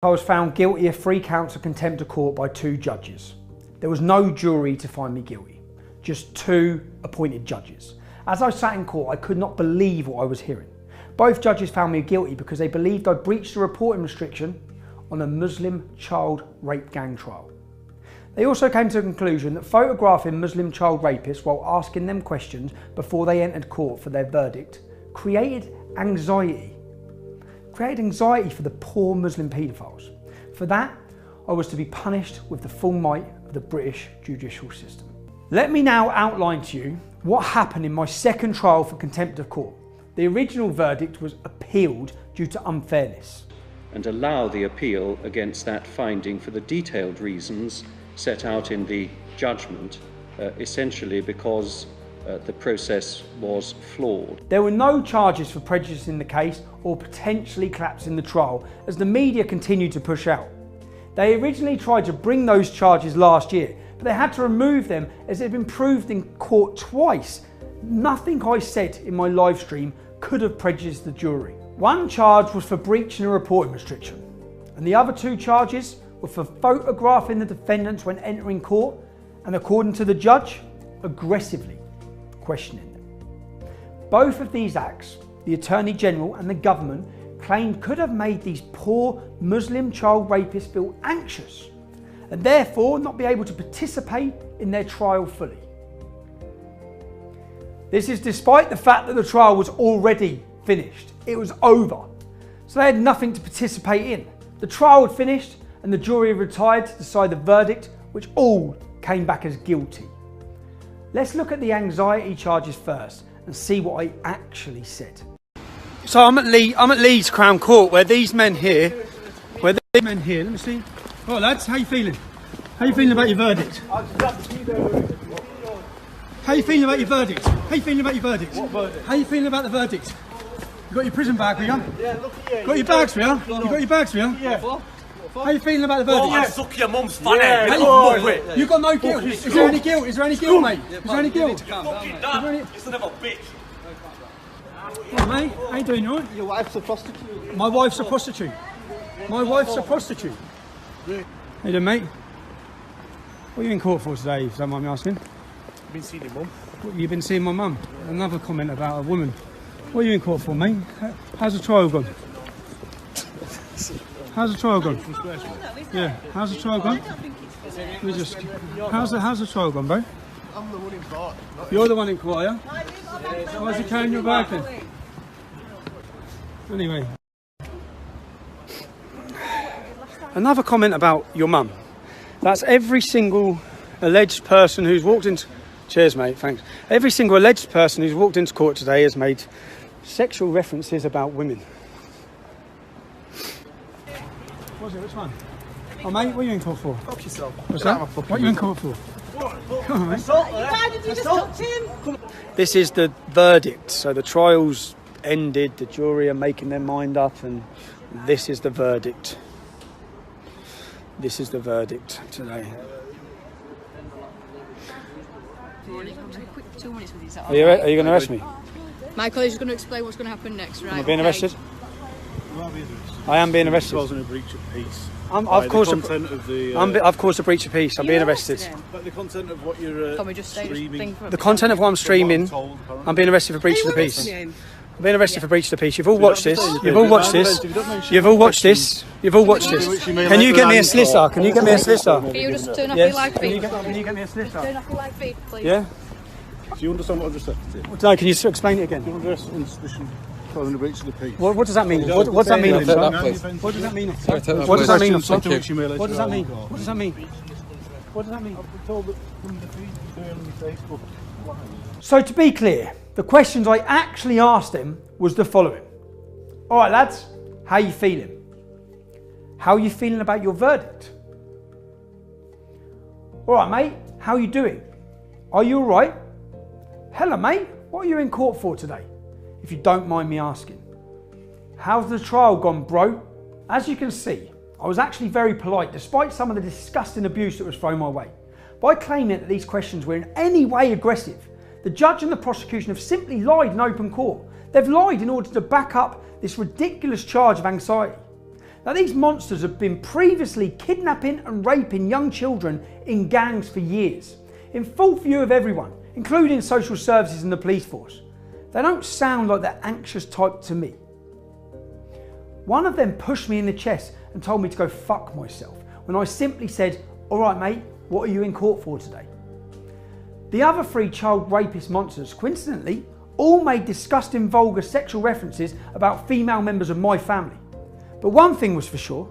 I was found guilty of 3 counts of contempt of court by 2 judges. There was no jury to find me guilty, just 2 appointed judges. As I sat in court, I could not believe what I was hearing. Both judges found me guilty because they believed I breached the reporting restriction on a Muslim child rape gang trial. They also came to the conclusion that photographing Muslim child rapists while asking them questions before they entered court for their verdict created anxiety for the poor Muslim paedophiles. For that, I was to be punished with the full might of the British judicial system. Let me now outline to you what happened in my second trial for contempt of court. The original verdict was appealed due to unfairness. And allow the appeal against that finding for the detailed reasons set out in the judgment, essentially because the process was flawed. There were no charges for prejudice in the case or potentially collapsing the trial, as the media continued to push out. They originally tried to bring those charges last year, but they had to remove them as it had been proved in court twice. Nothing I said in my live stream could have prejudiced the jury. One charge was for breaching a reporting restriction, and the other 2 charges were for photographing the defendants when entering court and, according to the judge, aggressively questioning them. Both of these acts, the Attorney General and the government claimed could have made these poor Muslim child rapists feel anxious and therefore not be able to participate in their trial fully. This is despite the fact that the trial was already finished. It was over, so they had nothing to participate in. The trial had finished and the jury retired to decide the verdict, which all came back as guilty. Let's look at the anxiety charges first and see what I actually said. So I'm at Leeds Crown Court, where these men here, let me see. Right lads, how you feeling? How you feeling about your verdict? How you feeling about your verdict? How you feeling about your verdict? What verdict? How you feeling about the verdict? You got your prison bag for you? Yeah, look at you. Got your bags for you? You got your bags for you? Yeah. How you feeling about the verdict? Oh, suck your mum's fanny. You got no guilt. Is there any guilt? Is there any guilt, mate? Is there any guilt? Fucking dad. It's a little bitch. Hey, mate, how you doing, alright? Your wife's a prostitute. My wife's a prostitute. My wife's a prostitute. How you doing, mate? What are you in court for today, if you don't mind me asking? I've been seeing your mum. You've been seeing my mum. Another comment about a woman. What are you in court for, mate? How's the trial gone? How's the trial gone? Yeah, how's the trial gone? How's the trial gone, bro? I'm the one in court. You're the one in court, yeah? Why's he carrying your bag then? Anyway. Another comment about your mum. That's every single alleged person who's walked into... Cheers, mate, thanks. Every single alleged person who's walked into court today has made sexual references about women. What's it? Which one? Oh, mate, what are you in court for? Fuck yourself. What's that? What are you in court for? Come on, mate. Why did you just touch him? This is the verdict. So the trial's ended, the jury are making their mind up, and this is the verdict. This is the verdict today. Quick 2 minutes with you. Are you going to arrest me? Michael is going to explain what's going to happen next, right? Am I being arrested? I am being arrested. Causing a breach of peace. I've caused a breach of peace. I'm being arrested. But the content of what you're Can we just say streaming. The content of what I'm streaming, I'm being arrested for breach of the peace. I'm being arrested for breach of the peace. You've all watched this. You've all watched this. You've all watched this. You've all watched this. Can you get me a solicitor? Can you get me a solicitor? Can you just turn off your live feed? Can you get me a solicitor? Turn off your live feed, please. Yeah? Do you understand what I've just said? No, can you explain it again? Do you understand suspicion causing a breach of the peace? What does that mean? What does that mean? What does that mean? What does that mean? What does that mean? What does that mean? What does that mean? I've been told that from the feed you're doing on your Facebook. So to be clear, the questions I actually asked him was the following. All right, lads, how you feeling? How are you feeling about your verdict? All right, mate, how are you doing? Are you all right? Hello, mate, what are you in court for today? If you don't mind me asking. How's the trial gone, bro? As you can see, I was actually very polite despite some of the disgusting abuse that was thrown my way. By claiming that these questions were in any way aggressive, the judge and the prosecution have simply lied in open court. They've lied in order to back up this ridiculous charge of anxiety. Now, these monsters have been previously kidnapping and raping young children in gangs for years, in full view of everyone, including social services and the police force. They don't sound like the anxious type to me. One of them pushed me in the chest and told me to go fuck myself, when I simply said, "All right, mate, what are you in court for today?" The other 3 child rapist monsters, coincidentally, all made disgusting, vulgar sexual references about female members of my family. But one thing was for sure,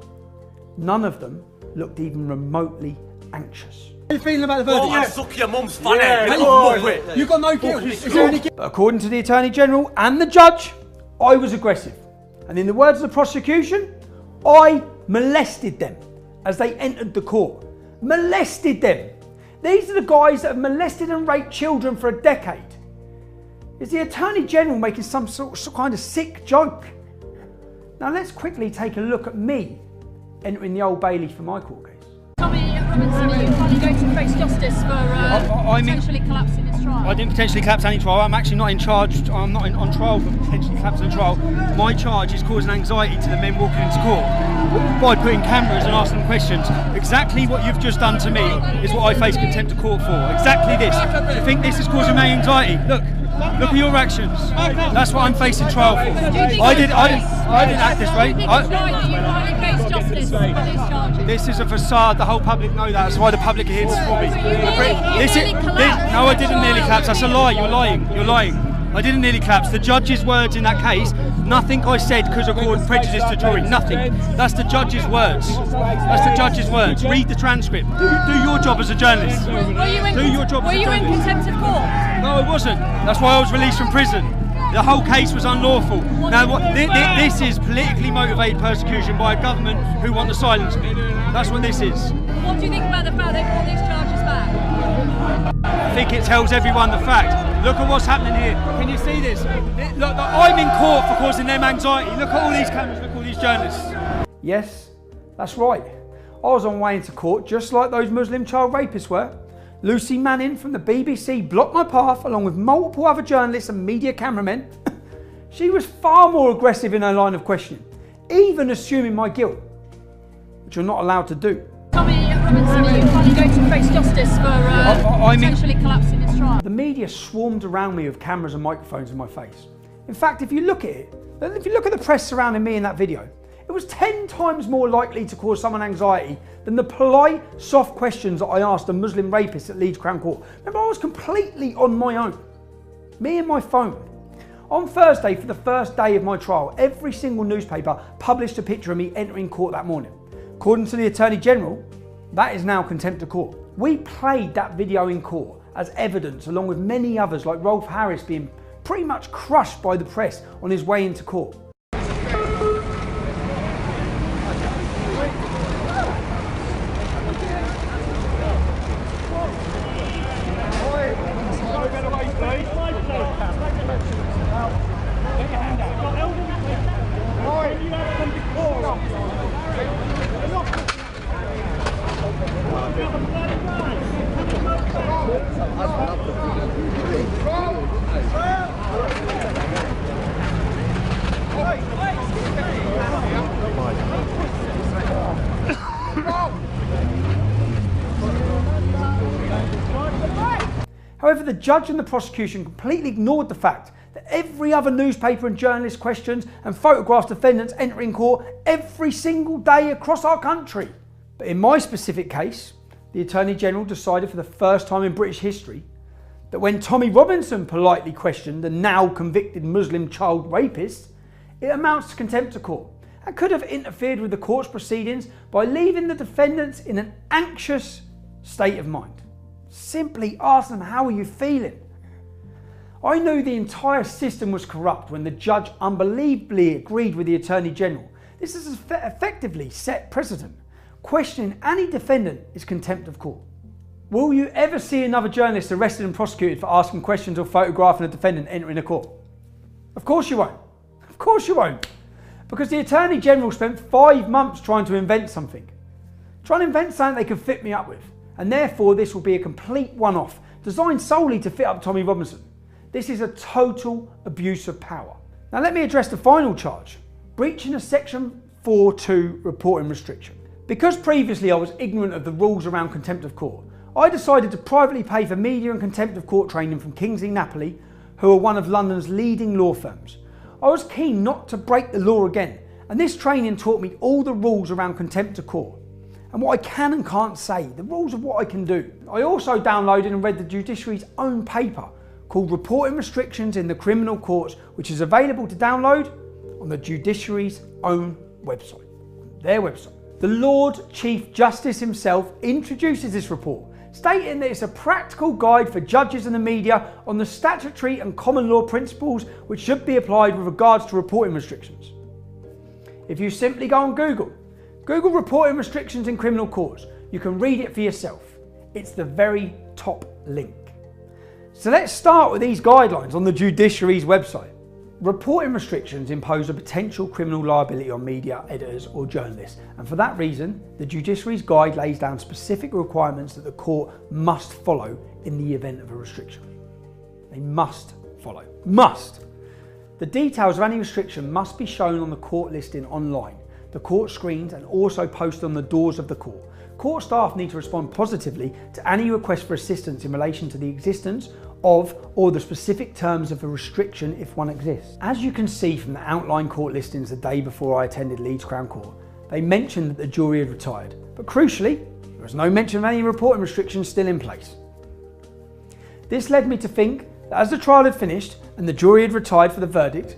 none of them looked even remotely anxious. How are you feeling about the verdict? I suck your mum's funny. You've got no guilt. Is there any guilt? But according to the Attorney General and the judge, I was aggressive. And in the words of the prosecution, I molested them as they entered the court. Molested them. These are the guys that have molested and raped children for a decade. Is the Attorney General making some kind of sick joke? Now let's quickly take a look at me entering the Old Bailey for my court case. Tommy Robinson, are you finally going to face justice for potentially collapsing his trial? I didn't potentially collapse any trial. I'm actually not in charge. I'm not on trial for potentially collapsing a trial. My charge is causing anxiety to the men walking into court by putting cameras and asking them questions. Exactly what you've just done to me is what I face contempt of court for. Exactly this. Do you think this is causing me anxiety? Look at your actions. That's what I'm facing trial for. I didn't act this way. This is a facade. The whole public know that. That's why the public are here to support me. No, I didn't nearly collapse. That's a lie. You're lying. You're lying. I didn't nearly collapse. The judge's words in that case, nothing I said could have caused prejudice to jury. Nothing. That's the judge's words. That's the judge's words. Read the transcript. Do your job as a journalist. Were you in contempt of court? No, I wasn't. That's why I was released from prison. The whole case was unlawful. Now, this is politically motivated persecution by a government who want to silence me. That's what this is. What do you think about the fact they brought these charges back? I think it tells everyone the fact. Look at what's happening here. Can you see this? Look, I'm in court for causing them anxiety. Look at all these cameras, look at all these journalists. Yes, that's right. I was on way into court just like those Muslim child rapists were. Lucy Manning from the BBC blocked my path along with multiple other journalists and media cameramen. She was far more aggressive in her line of questioning, even assuming my guilt, which you're not allowed to do. Tommy Robinson, are you finally going to face justice for potentially collapsing his trial? The media swarmed around me with cameras and microphones in my face. In fact, if you look at it, if you look at the press surrounding me in that video, it was 10 times more likely to cause someone anxiety than the polite, soft questions that I asked a Muslim rapist at Leeds Crown Court. Remember, I was completely on my own. Me and my phone. On Thursday, for the first day of my trial, every single newspaper published a picture of me entering court that morning. According to the Attorney General, that is now contempt of court. We played that video in court as evidence, along with many others like Rolf Harris being pretty much crushed by the press on his way into court. However, the judge and the prosecution completely ignored the fact that every other newspaper and journalist questions and photographs defendants entering court every single day across our country. But in my specific case, the Attorney General decided for the first time in British history that when Tommy Robinson politely questioned the now convicted Muslim child rapist, it amounts to contempt of court and could have interfered with the court's proceedings by leaving the defendants in an anxious state of mind. Simply ask them, how are you feeling? I knew the entire system was corrupt when the judge unbelievably agreed with the Attorney General. This has effectively set precedent. Questioning any defendant is contempt of court. Will you ever see another journalist arrested and prosecuted for asking questions or photographing a defendant entering a court? Of course you won't. Of course you won't. Because the Attorney General spent 5 months trying to invent something. Trying to invent something they could fit me up with. And therefore this will be a complete one-off, designed solely to fit up Tommy Robinson. This is a total abuse of power. Now let me address the final charge, breaching of Section 4.2 reporting restriction. Because previously I was ignorant of the rules around contempt of court, I decided to privately pay for media and contempt of court training from Kingsley Napoli, who are one of London's leading law firms. I was keen not to break the law again, and this training taught me all the rules around contempt of court, and what I can and can't say, the rules of what I can do. I also downloaded and read the judiciary's own paper called Reporting Restrictions in the Criminal Courts, which is available to download on the judiciary's own website, their website. The Lord Chief Justice himself introduces this report, stating that it's a practical guide for judges and the media on the statutory and common law principles which should be applied with regards to reporting restrictions. If you simply go on Google reporting restrictions in criminal courts, you can read it for yourself. It's the very top link. So let's start with these guidelines on the judiciary's website. Reporting restrictions impose a potential criminal liability on media, editors or journalists, and for that reason, the judiciary's guide lays down specific requirements that the court must follow in the event of a restriction. They must follow. Must! The details of any restriction must be shown on the court listing online, the court screens, and also posted on the doors of the court. Court staff need to respond positively to any request for assistance in relation to the existence of or the specific terms of a restriction if one exists. As you can see from the outline court listings the day before I attended Leeds Crown Court, they mentioned that the jury had retired, but crucially, there was no mention of any reporting restrictions still in place. This led me to think that as the trial had finished and the jury had retired for the verdict,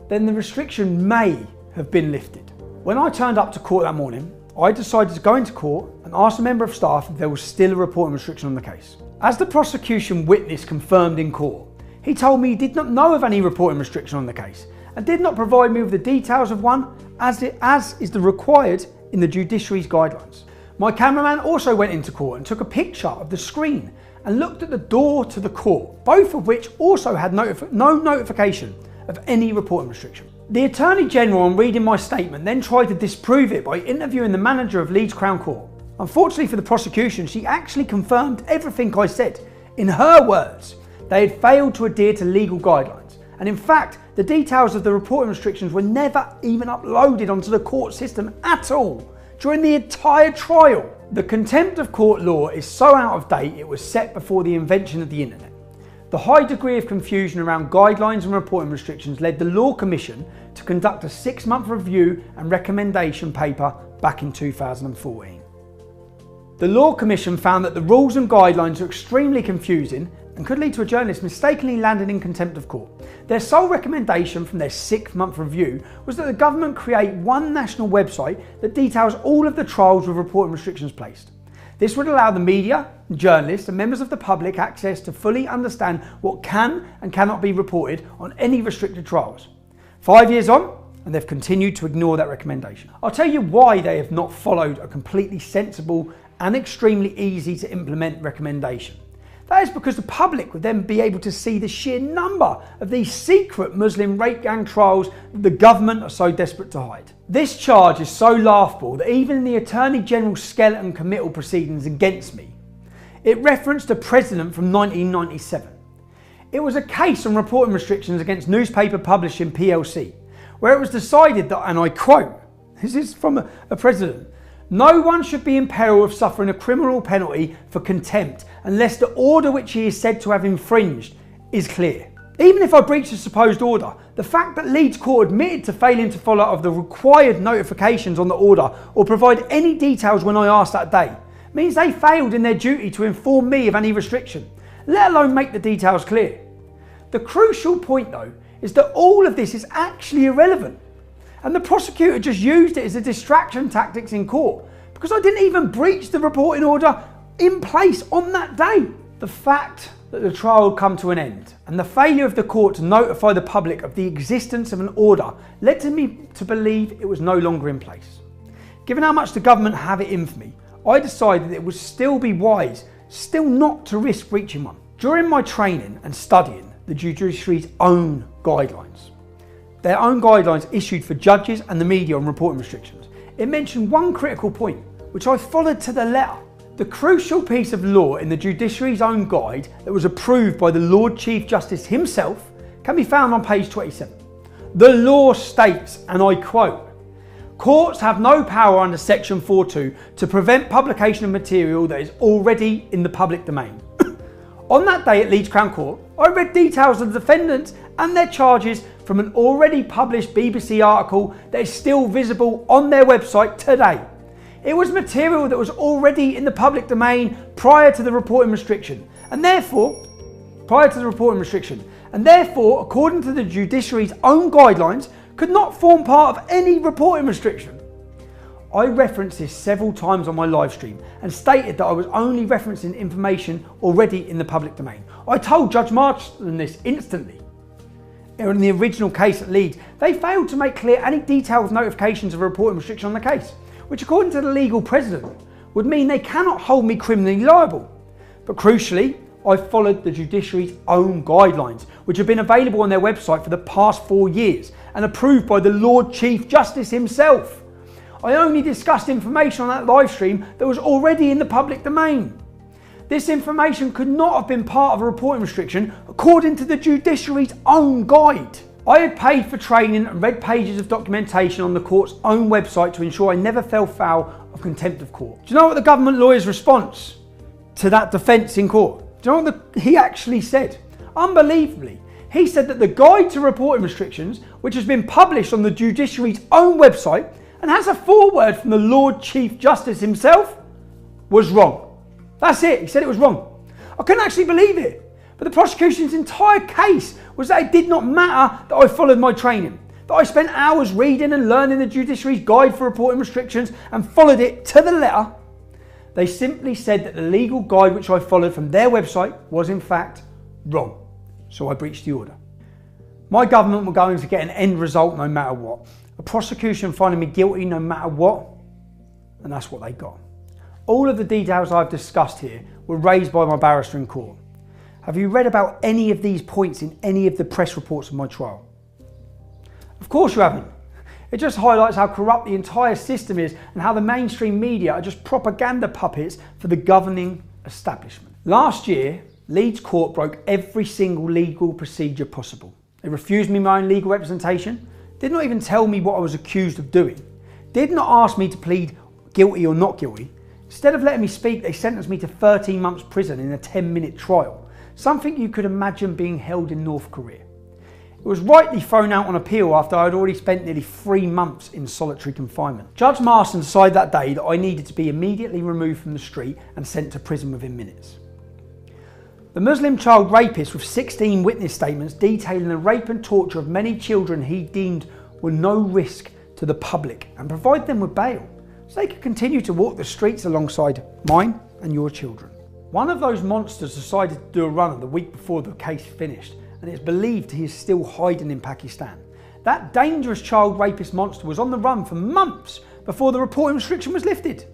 then the restriction may have been lifted. When I turned up to court that morning, I decided to go into court and ask a member of staff if there was still a reporting restriction on the case. As the prosecution witness confirmed in court, he told me he did not know of any reporting restriction on the case and did not provide me with the details of one as is the required in the judiciary's guidelines. My cameraman also went into court and took a picture of the screen and looked at the door to the court, both of which also had no notification of any reporting restriction. The Attorney General, on reading my statement, then tried to disprove it by interviewing the manager of Leeds Crown Court. Unfortunately for the prosecution, she actually confirmed everything I said. In her words, they had failed to adhere to legal guidelines, and in fact, the details of the reporting restrictions were never even uploaded onto the court system at all during the entire trial. The contempt of court law is so out of date it was set before the invention of the internet. The high degree of confusion around guidelines and reporting restrictions led the Law Commission to conduct a 6-month review and recommendation paper back in 2014. The Law Commission found that the rules and guidelines are extremely confusing and could lead to a journalist mistakenly landing in contempt of court. Their sole recommendation from their 6-month review was that the government create one national website that details all of the trials with reporting restrictions placed. This would allow the media, journalists and members of the public access to fully understand what can and cannot be reported on any restricted trials. 5 years on, and they've continued to ignore that recommendation. I'll tell you why they have not followed a completely sensible and extremely easy to implement recommendation. That is because the public would then be able to see the sheer number of these secret Muslim rape gang trials that the government are so desperate to hide. This charge is so laughable that even in the Attorney General's skeleton committal proceedings against me, it referenced a precedent from 1997. It was a case on reporting restrictions against newspaper publishing PLC, where it was decided that, and I quote, this is from a precedent, "No one should be in peril of suffering a criminal penalty for contempt unless the order which he is said to have infringed is clear." Even if I breached the supposed order, the fact that Leeds Court admitted to failing to follow up the required notifications on the order or provide any details when I asked that day means they failed in their duty to inform me of any restriction, let alone make the details clear. The crucial point though is that all of this is actually irrelevant. And the prosecutor just used it as a distraction tactics in court because I didn't even breach the reporting order in place on that day. The fact that the trial had come to an end and the failure of the court to notify the public of the existence of an order led to me to believe it was no longer in place. Given how much the government have it in for me, I decided it would still be wise still not to risk breaching one. During my training and studying the judiciary's own guidelines, their own guidelines issued for judges and the media on reporting restrictions, it mentioned one critical point, which I followed to the letter. The crucial piece of law in the judiciary's own guide that was approved by the Lord Chief Justice himself can be found on page 27. The law states, and I quote, Courts have no power under Section 4.2 to prevent publication of material that is already in the public domain. On that day at Leeds Crown Court, I read details of the defendants and their charges from an already published BBC article that is still visible on their website today. It was material that was already in the public domain prior to the reporting restriction, and therefore, according to the judiciary's own guidelines, could not form part of any reporting restriction. I referenced this several times on my live stream and stated that I was only referencing information already in the public domain. I told Judge Marston this instantly. In the original case at Leeds, they failed to make clear any detailed notifications of a reporting restriction on the case, which according to the legal precedent would mean they cannot hold me criminally liable. But crucially, I followed the judiciary's own guidelines, which have been available on their website for the past 4 years and approved by the Lord Chief Justice himself. I only discussed information on that live stream that was already in the public domain. This information could not have been part of a reporting restriction according to the judiciary's own guide. I had paid for training and read pages of documentation on the court's own website to ensure I never fell foul of contempt of court. Do you know what the government lawyer's response to that defence in court? Do you know what he actually said? Unbelievably, he said that the guide to reporting restrictions, which has been published on the judiciary's own website and has a foreword from the Lord Chief Justice himself, was wrong. That's it, he said it was wrong. I couldn't actually believe it. But the prosecution's entire case was that it did not matter that I followed my training, that I spent hours reading and learning the judiciary's guide for reporting restrictions and followed it to the letter. They simply said that the legal guide which I followed from their website was in fact wrong. So I breached the order. My government were going to get an end result no matter what. A prosecution finding me guilty no matter what, and that's what they got. All of the details I've discussed here were raised by my barrister in court. Have you read about any of these points in any of the press reports of my trial? Of course you haven't. It just highlights how corrupt the entire system is and how the mainstream media are just propaganda puppets for the governing establishment. Last year, Leeds Court broke every single legal procedure possible. They refused me my own legal representation, did not even tell me what I was accused of doing, did not ask me to plead guilty or not guilty. Instead of letting me speak, they sentenced me to 13 months prison in a 10-minute trial, something you could imagine being held in North Korea. It was rightly thrown out on appeal after I had already spent nearly 3 months in solitary confinement. Judge Marston decided that day that I needed to be immediately removed from the street and sent to prison within minutes. The Muslim child rapist, with 16 witness statements detailing the rape and torture of many children he deemed were no risk to the public, and provide them with bail so they could continue to walk the streets alongside mine and your children. One of those monsters decided to do a run the week before the case finished, and it's believed he is still hiding in Pakistan. That dangerous child rapist monster was on the run for months before the reporting restriction was lifted.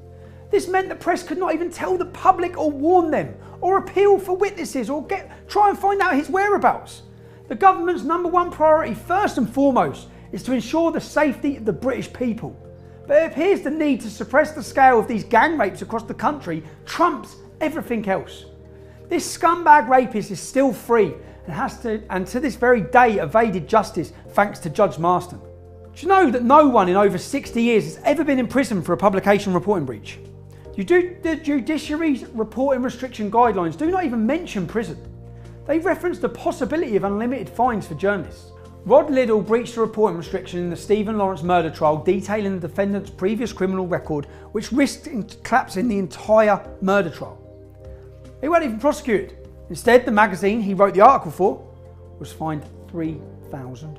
This meant the press could not even tell the public or warn them, or appeal for witnesses, or try and find out his whereabouts. The government's #1 priority, first and foremost, is to ensure the safety of the British people. But it appears the need to suppress the scale of these gang rapes across the country trumps everything else. This scumbag rapist is still free and to this very day evaded justice thanks to Judge Marston. Do you know that no one in over 60 years has ever been in prison for a publication reporting breach? The judiciary's reporting restriction guidelines do not even mention prison. They reference the possibility of unlimited fines for journalists. Rod Liddell breached the reporting restriction in the Stephen Lawrence murder trial, detailing the defendant's previous criminal record, which risked collapsing the entire murder trial. He weren't even prosecuted. Instead, the magazine he wrote the article for was fined £3,000.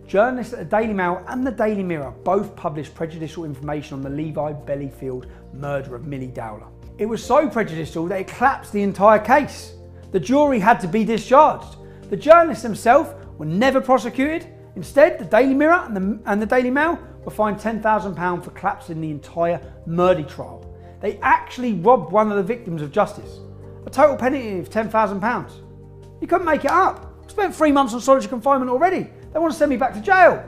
Journalists at the Daily Mail and the Daily Mirror both published prejudicial information on the Levi Bellyfield murder of Millie Dowler. It was so prejudicial that it collapsed the entire case. The jury had to be discharged. The journalists themselves were never prosecuted. Instead, the Daily Mirror and the Daily Mail were fined £10,000 for collapsing the entire murder trial. They actually robbed one of the victims of justice. A total penalty of £10,000. You couldn't make it up. I spent 3 months on solitary confinement already. They want to send me back to jail.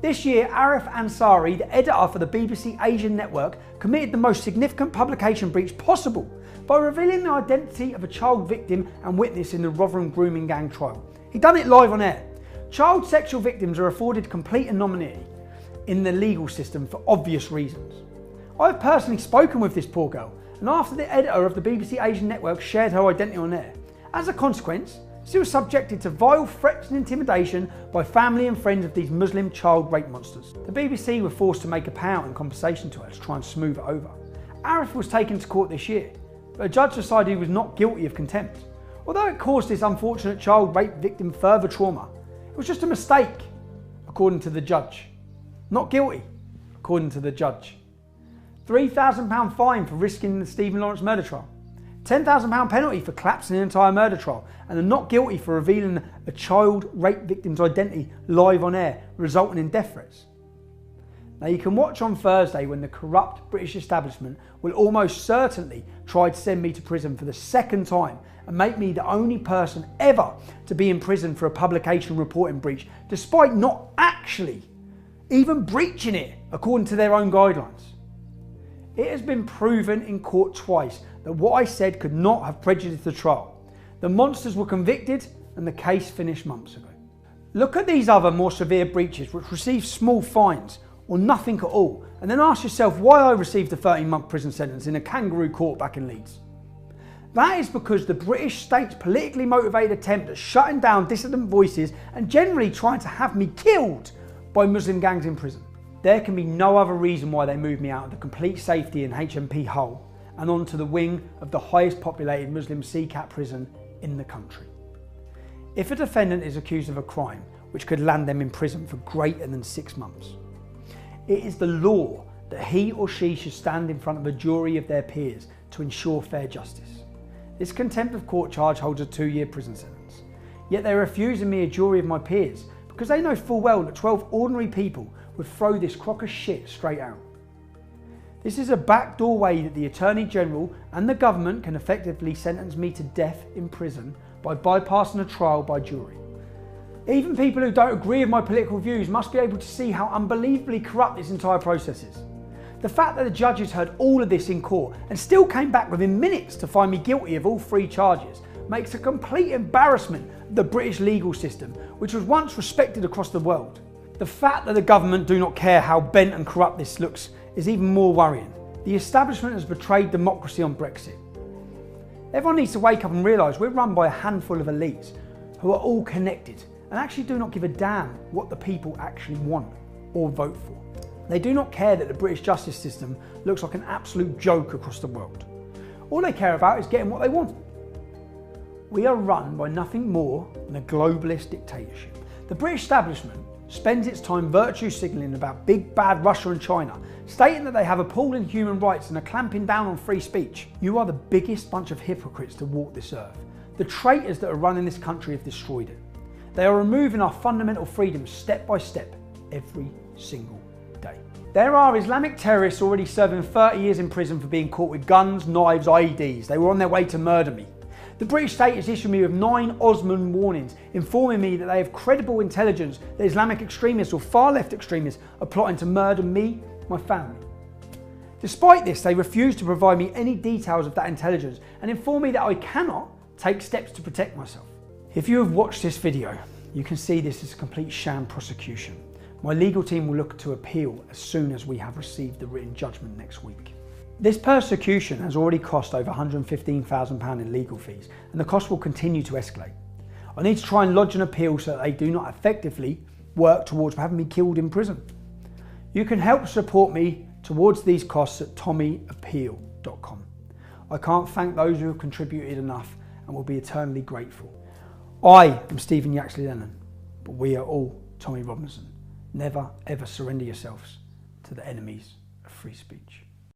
This year, Arif Ansari, the editor for the BBC Asian Network, committed the most significant publication breach possible by revealing the identity of a child victim and witness in the Rotherham grooming gang trial. He done it live on air. Child sexual victims are afforded complete anonymity in the legal system for obvious reasons. I've personally spoken with this poor girl, and after the editor of the BBC Asian network shared her identity on air, as a consequence, she was subjected to vile threats and intimidation by family and friends of these Muslim child rape monsters. The BBC were forced to make a payout in compensation to her to try and smooth it over. Arif was taken to court this year, but a judge decided he was not guilty of contempt. Although it caused this unfortunate child rape victim further trauma, it was just a mistake, according to the judge. Not guilty, according to the judge. £3,000 fine for risking the Stephen Lawrence murder trial. £10,000 penalty for collapsing an entire murder trial, and a not guilty for revealing a child rape victim's identity live on air, resulting in death threats. Now you can watch on Thursday when the corrupt British establishment will almost certainly try to send me to prison for the second time and make me the only person ever to be in prison for a publication reporting breach, despite not actually even breaching it according to their own guidelines. It has been proven in court twice that what I said could not have prejudiced the trial. The monsters were convicted and the case finished months ago. Look at these other more severe breaches which receive small fines or nothing at all, and then ask yourself why I received a 13-month prison sentence in a kangaroo court back in Leeds. That is because the British state's politically motivated attempt at shutting down dissident voices and generally trying to have me killed by Muslim gangs in prison. There can be no other reason why they moved me out of the complete safety in HMP Hull and onto the wing of the highest populated Muslim CCAT prison in the country. If a defendant is accused of a crime which could land them in prison for greater than 6 months, it is the law that he or she should stand in front of a jury of their peers to ensure fair justice. This contempt of court charge holds a 2-year prison sentence, yet they're refusing me a jury of my peers because they know full well that 12 ordinary people would throw this crock of shit straight out. This is a backdoor way that the Attorney General and the government can effectively sentence me to death in prison by bypassing a trial by jury. Even people who don't agree with my political views must be able to see how unbelievably corrupt this entire process is. The fact that the judges heard all of this in court and still came back within minutes to find me guilty of all 3 charges makes a complete embarrassment of the British legal system, which was once respected across the world. The fact that the government do not care how bent and corrupt this looks is even more worrying. The establishment has betrayed democracy on Brexit. Everyone needs to wake up and realise we're run by a handful of elites who are all connected and actually do not give a damn what the people actually want or vote for. They do not care that the British justice system looks like an absolute joke across the world. All they care about is getting what they want. We are run by nothing more than a globalist dictatorship. The British establishment spends its time virtue signalling about big bad Russia and China, stating that they have appalling human rights and are clamping down on free speech. You are the biggest bunch of hypocrites to walk this earth. The traitors that are running this country have destroyed it. They are removing our fundamental freedoms step by step, every single day. There are Islamic terrorists already serving 30 years in prison for being caught with guns, knives, IEDs. They were on their way to murder me. The British state has issued me with 9 Osman warnings, informing me that they have credible intelligence that Islamic extremists or far left extremists are plotting to murder me, my family. Despite this, they refuse to provide me any details of that intelligence and inform me that I cannot take steps to protect myself. If you have watched this video, you can see this is a complete sham prosecution. My legal team will look to appeal as soon as we have received the written judgment next week. This persecution has already cost over £115,000 in legal fees, and the cost will continue to escalate. I need to try and lodge an appeal so that they do not effectively work towards having me killed in prison. You can help support me towards these costs at tommyappeal.com. I can't thank those who have contributed enough and will be eternally grateful. I am Stephen Yaxley-Lennon, but we are all Tommy Robinson. Never ever surrender yourselves to the enemies of free speech.